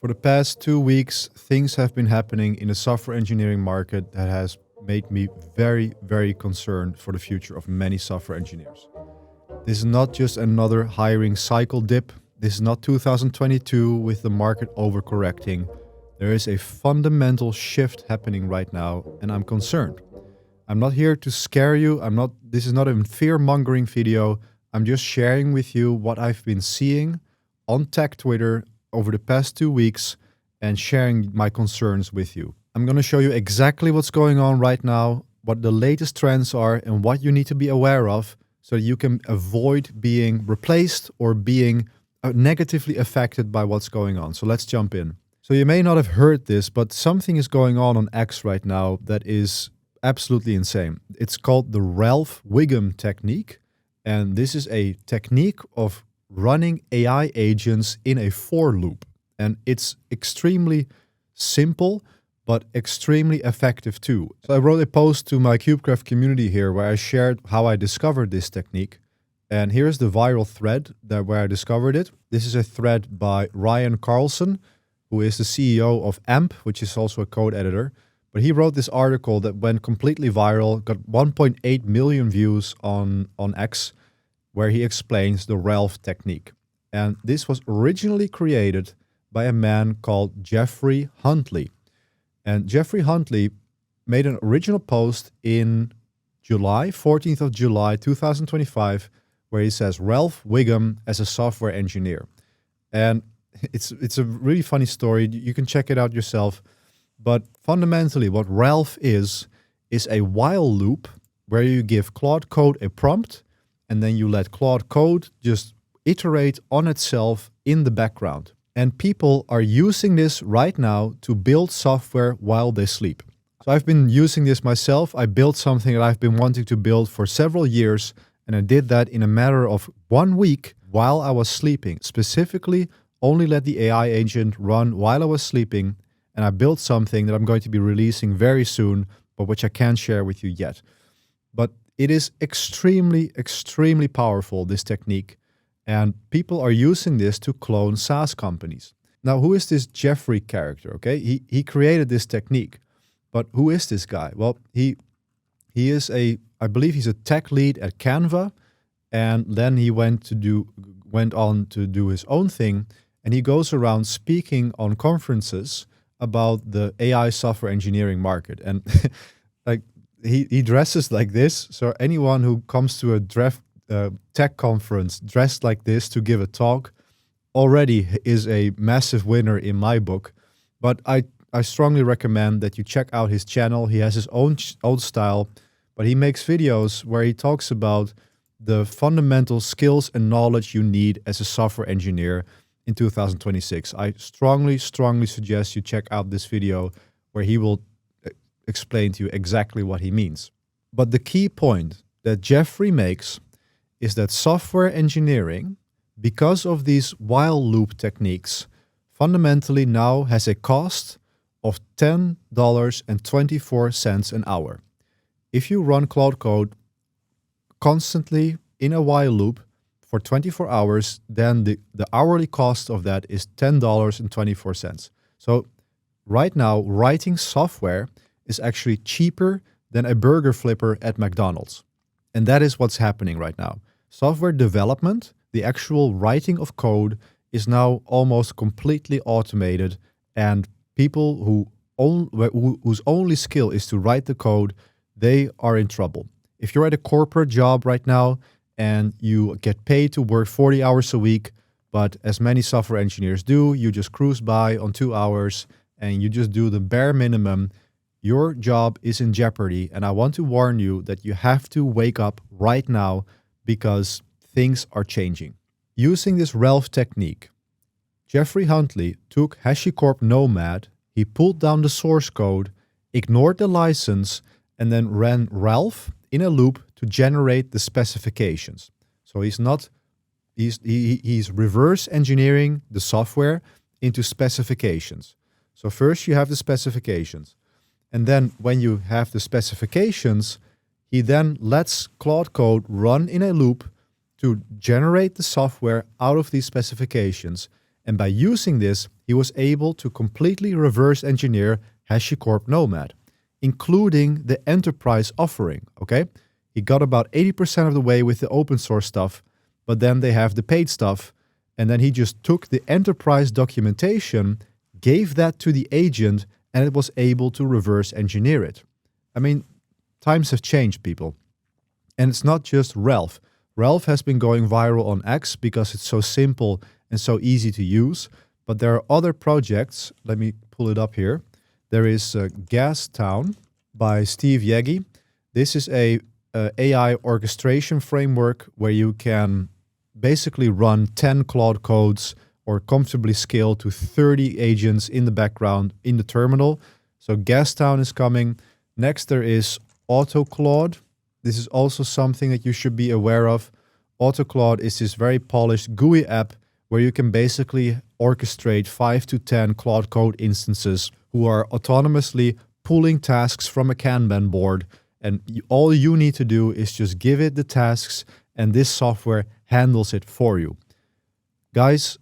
For the past 2 weeks, things have been happening in the software engineering market that has made me very, very concerned for the future of many software engineers. This is not just another hiring cycle dip. This is not 2022 with the market overcorrecting. There is a fundamental shift happening right now, and I'm concerned. I'm not here to scare you. This is not a fear-mongering video. I'm just sharing with you what I've been seeing on tech Twitter over the past 2 weeks and sharing my concerns with you. I'm going to show you exactly what's going on right now, what the latest trends are, and what you need to be aware of so that you can avoid being replaced or being negatively affected by what's going on. So let's jump in. So you may not have heard this, but something is going on X right now that is absolutely insane. It's called the Ralph Wiggum technique. And this is a technique of running AI agents in a for loop. And it's extremely simple, but extremely effective too. So I wrote a post to my KubeCraft community here where I shared how I discovered this technique. And here's the viral thread where I discovered it. This is a thread by Ryan Carlson, who is the CEO of AMP, which is also a code editor. But he wrote this article that went completely viral, got 1.8 million views on X, where he explains the Ralph technique. And this was originally created by a man called Geoffrey Huntley. And Geoffrey Huntley made an original post in July, 14th of July, 2025, where he says, Ralph Wiggum as a software engineer. And it's a really funny story. You can check it out yourself. But fundamentally, what Ralph is a while loop where you give Claude Code a prompt, and then you let Claude Code just iterate on itself in the background. And people are using this right now to build software while they sleep. So I've been using this myself. I built something that I've been wanting to build for several years, and I did that in a matter of 1 week while I was sleeping. Specifically, only let the AI agent run while I was sleeping, and I built something that I'm going to be releasing very soon, but which I can't share with you yet. But it is extremely, extremely powerful, this technique, and people are using this to clone SaaS companies. Now, who is this Geoffrey character? Okay, he created this technique, but who is this guy? Well, he is I believe he's a tech lead at Canva, and then he went on to do his own thing, and he goes around speaking on conferences about the AI software engineering market. And like he dresses like this, so anyone who comes to a tech conference dressed like this to give a talk already is a massive winner in my book. But I strongly recommend that you check out his channel. He has his own style, but he makes videos where he talks about the fundamental skills and knowledge you need as a software engineer in 2026. I strongly suggest you check out this video where he will explain to you exactly what he means. But the key point that Geoffrey makes is that software engineering, because of these while loop techniques, fundamentally now has a cost of $10.24 an hour. If you run Claude Code constantly in a while loop for 24 hours, then the hourly cost of that is $10.24. So right now, writing software is actually cheaper than a burger flipper at McDonald's. And that is what's happening right now. Software development, the actual writing of code, is now almost completely automated, and people whose only skill is to write the code, they are in trouble. If you're at a corporate job right now and you get paid to work 40 hours a week, but as many software engineers do, you just cruise by on 2 hours and you just do the bare minimum, your job is in jeopardy. And I want to warn you that you have to wake up right now because things are changing. Using this Ralph technique, Geoffrey Huntley took HashiCorp Nomad, he pulled down the source code, ignored the license, and then ran Ralph in a loop to generate the specifications. So he's reverse engineering the software into specifications. So first you have the specifications. And then when you have the specifications, he then lets Claude Code run in a loop to generate the software out of these specifications. And by using this, he was able to completely reverse engineer HashiCorp Nomad, including the enterprise offering, okay? He got about 80% of the way with the open source stuff, but then they have the paid stuff. And then he just took the enterprise documentation, gave that to the agent, and it was able to reverse engineer it. I mean, times have changed, people. And it's not just Ralph. Ralph has been going viral on X because it's so simple and so easy to use. But there are other projects. Let me pull it up here. There is Gas Town by Steve Yegge. This is a AI orchestration framework where you can basically run 10 Claude codes or comfortably scale to 30 agents in the background in the terminal. So Gas Town is coming. Next, there is AutoClaude. This is also something that you should be aware of. AutoClaude is this very polished GUI app where you can basically orchestrate 5 to 10 Claude Code instances who are autonomously pulling tasks from a Kanban board. And all you need to do is just give it the tasks and this software handles it for you. Guys,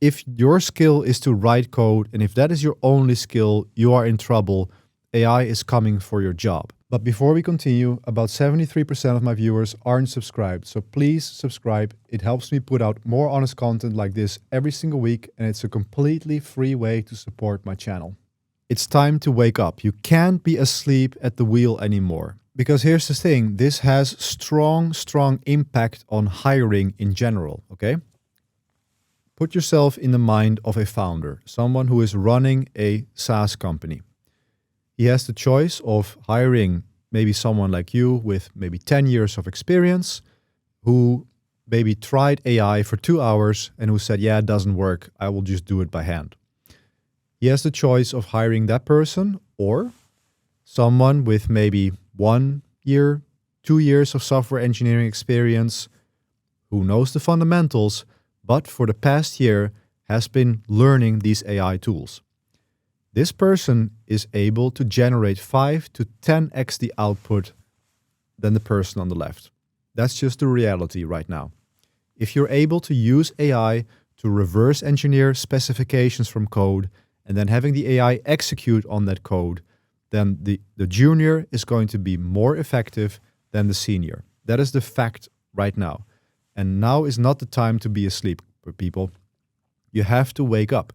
if your skill is to write code and if that is your only skill, you are in trouble. AI is coming for your job. But before we continue, about 73% of my viewers aren't subscribed. So please subscribe. It helps me put out more honest content like this every single week. And it's a completely free way to support my channel. It's time to wake up. You can't be asleep at the wheel anymore. Because here's the thing. This has strong impact on hiring in general, okay? Put yourself in the mind of a founder, someone who is running a SaaS company. He has the choice of hiring maybe someone like you with maybe 10 years of experience who maybe tried AI for 2 hours and who said, yeah, it doesn't work. I will just do it by hand. He has the choice of hiring that person or someone with maybe 1 year, 2 years of software engineering experience who knows the fundamentals, but for the past year has been learning these AI tools. This person is able to generate 5 to 10x the output than the person on the left. That's just the reality right now. If you're able to use AI to reverse engineer specifications from code and then having the AI execute on that code, then the junior is going to be more effective than the senior. That is the fact right now. And now is not the time to be asleep, people. You have to wake up.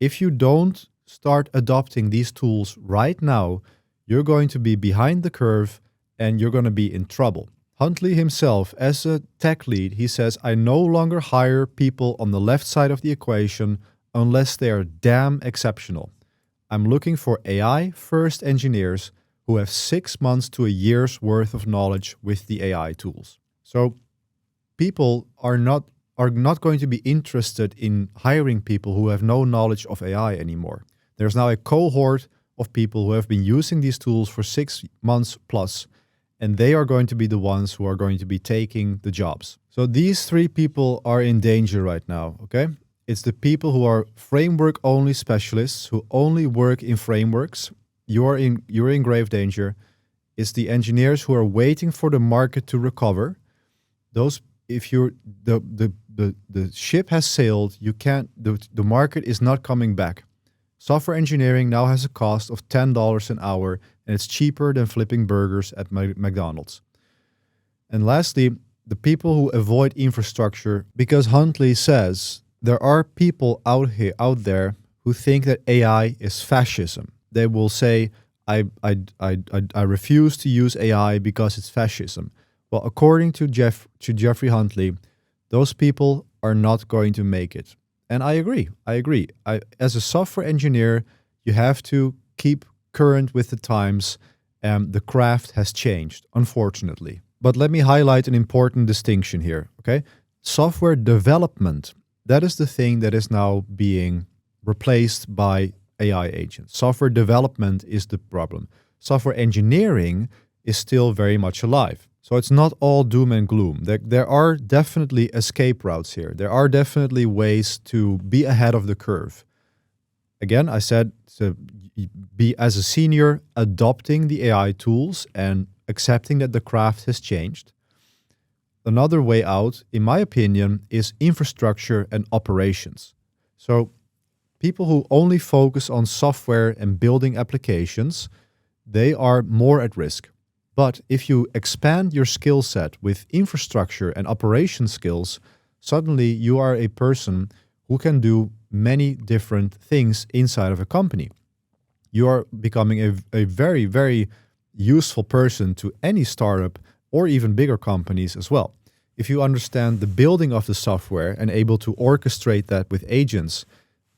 If you don't start adopting these tools right now, you're going to be behind the curve and you're going to be in trouble. Huntley himself, as a tech lead, he says, I no longer hire people on the left side of the equation unless they are damn exceptional. I'm looking for AI-first engineers who have 6 months to a year's worth of knowledge with the AI tools. So people are not going to be interested in hiring people who have no knowledge of AI anymore. There's now a cohort of people who have been using these tools for 6 months plus, and they are going to be the ones who are going to be taking the jobs. So these 3 people are in danger right now, okay? It's the people who are framework-only specialists who only work in frameworks. You're in grave danger. It's the engineers who are waiting for the market to recover. Those, if you're the ship has sailed, you can't. The market is not coming back. Software engineering now has a cost of $10 an hour, and it's cheaper than flipping burgers at McDonald's. And lastly, the people who avoid infrastructure, because Huntley says there are people out there who think that AI is fascism. They will say, I refuse to use AI because it's fascism. Well, according to Geoffrey Huntley, those people are not going to make it. And I agree. As a software engineer, you have to keep current with the times. The craft has changed, unfortunately. But let me highlight an important distinction here, okay? Software development, that is the thing that is now being replaced by AI agents. Software development is the problem. Software engineering is still very much alive. So it's not all doom and gloom. There are definitely escape routes here. There are definitely ways to be ahead of the curve. Again, I said to be, as a senior, adopting the AI tools and accepting that the craft has changed. Another way out, in my opinion, is infrastructure and operations. So people who only focus on software and building applications, they are more at risk. But if you expand your skill set with infrastructure and operation skills, suddenly you are a person who can do many different things inside of a company. You are becoming a very, very useful person to any startup or even bigger companies as well. If you understand the building of the software and able to orchestrate that with agents,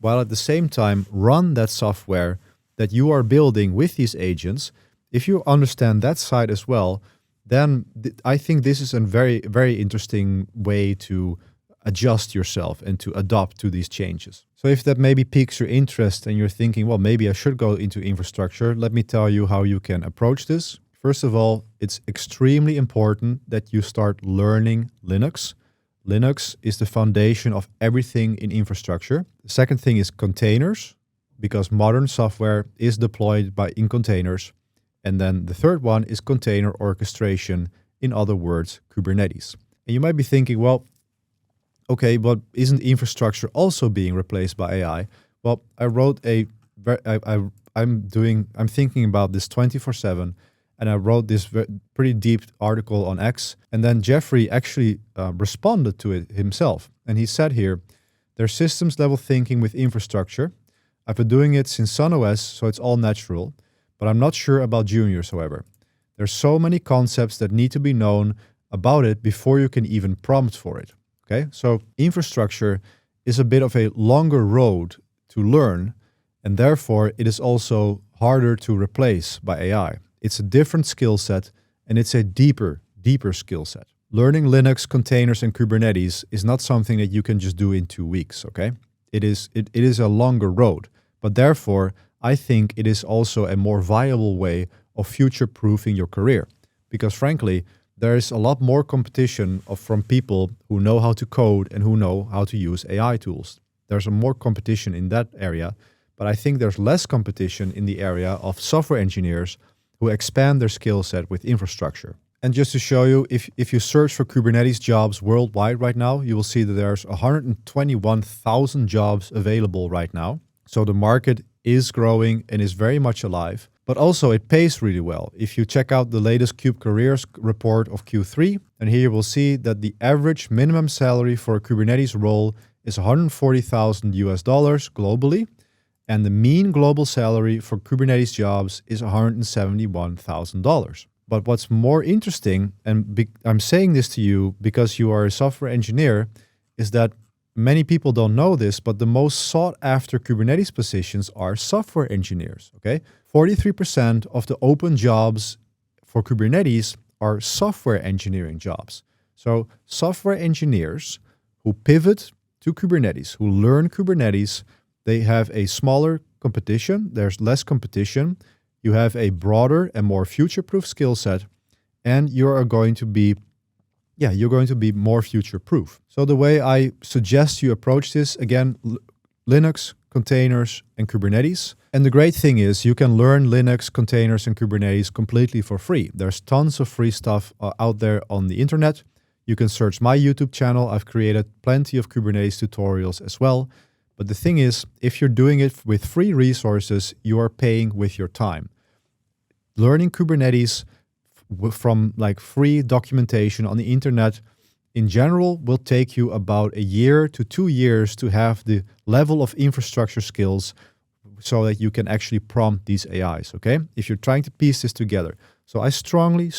while at the same time run that software that you are building with these agents, if you understand that side as well, then I think this is a very, very interesting way to adjust yourself and to adapt to these changes. So if that maybe piques your interest and you're thinking, well, maybe I should go into infrastructure, let me tell you how you can approach this. First of all, it's extremely important that you start learning Linux. Linux is the foundation of everything in infrastructure. The second thing is containers, because modern software is deployed in containers. And then the third one is container orchestration, in other words, Kubernetes. And you might be thinking, well, okay, but isn't infrastructure also being replaced by AI? Well, I'm thinking about this 24/7, and I wrote this pretty deep article on X. And then Geoffrey actually responded to it himself. And he said here, there's systems level thinking with infrastructure. I've been doing it since SunOS, so it's all natural. But I'm not sure about juniors, however. There's so many concepts that need to be known about it before you can even prompt for it. Okay, so infrastructure is a bit of a longer road to learn, and therefore it is also harder to replace by AI. It's a different skill set, and it's a deeper skill set. Learning Linux, containers, and Kubernetes is not something that you can just do in 2 weeks, okay? It is a longer road, but therefore I think it is also a more viable way of future-proofing your career. Because frankly, there is a lot more competition from people who know how to code and who know how to use AI tools. There's more competition in that area, but I think there's less competition in the area of software engineers who expand their skill set with infrastructure. And just to show you, if you search for Kubernetes jobs worldwide right now, you will see that there's 121,000 jobs available right now. So the market is growing and is very much alive. But also it pays really well. If you check out the latest Cube Careers report of Q3, and here you will see that the average minimum salary for a Kubernetes role is $140,000 globally, and the mean global salary for Kubernetes jobs is $171,000. But what's more interesting, and I'm saying this to you because you are a software engineer, is that many people don't know this, but the most sought after Kubernetes positions are software engineers, okay? 43% of the open jobs for Kubernetes are software engineering jobs. So software engineers who pivot to Kubernetes, who learn Kubernetes, they have a smaller competition. There's less competition. You have a broader and more future-proof skill set, and you're going to be more future-proof. So the way I suggest you approach this, again, Linux, containers, and Kubernetes. And the great thing is you can learn Linux, containers, and Kubernetes completely for free. There's tons of free stuff out there on the internet. You can search my YouTube channel. I've created plenty of Kubernetes tutorials as well. But the thing is, if you're doing it with free resources, you are paying with your time. Learning Kubernetes from like free documentation on the internet in general will take you about 1 year to 2 years to have the level of infrastructure skills so that you can actually prompt these AIs, okay? If you're trying to piece this together. So I strongly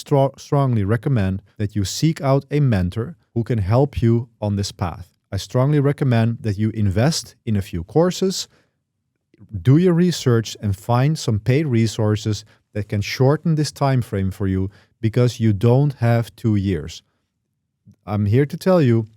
recommend that you seek out a mentor who can help you on this path. I strongly recommend that you invest in a few courses, do your research, and find some paid resources that can shorten this time frame for you, because you don't have 2 years. I'm here to tell you,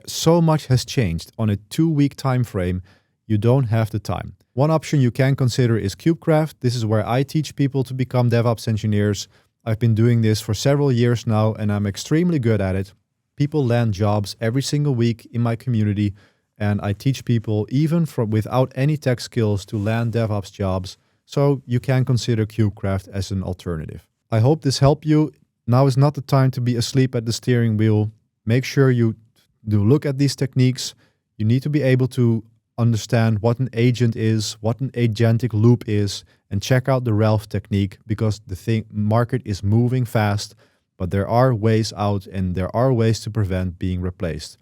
so much has changed on a 2-week time frame. You don't have the time. One option you can consider is KubeCraft. This is where I teach people to become DevOps engineers. I've been doing this for several years now, and I'm extremely good at it. People land jobs every single week in my community, and I teach people even without any tech skills to land DevOps jobs. So you can consider KubeCraft as an alternative. I hope this helped you. Now is not the time to be asleep at the steering wheel. Make sure you do look at these techniques. You need to be able to understand what an agent is, what an agentic loop is, and check out the Ralph technique, because the market is moving fast, but there are ways out and there are ways to prevent being replaced.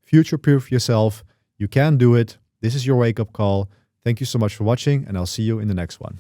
Future-proof yourself. You can do it. This is your wake-up call. Thank you so much for watching, and I'll see you in the next one.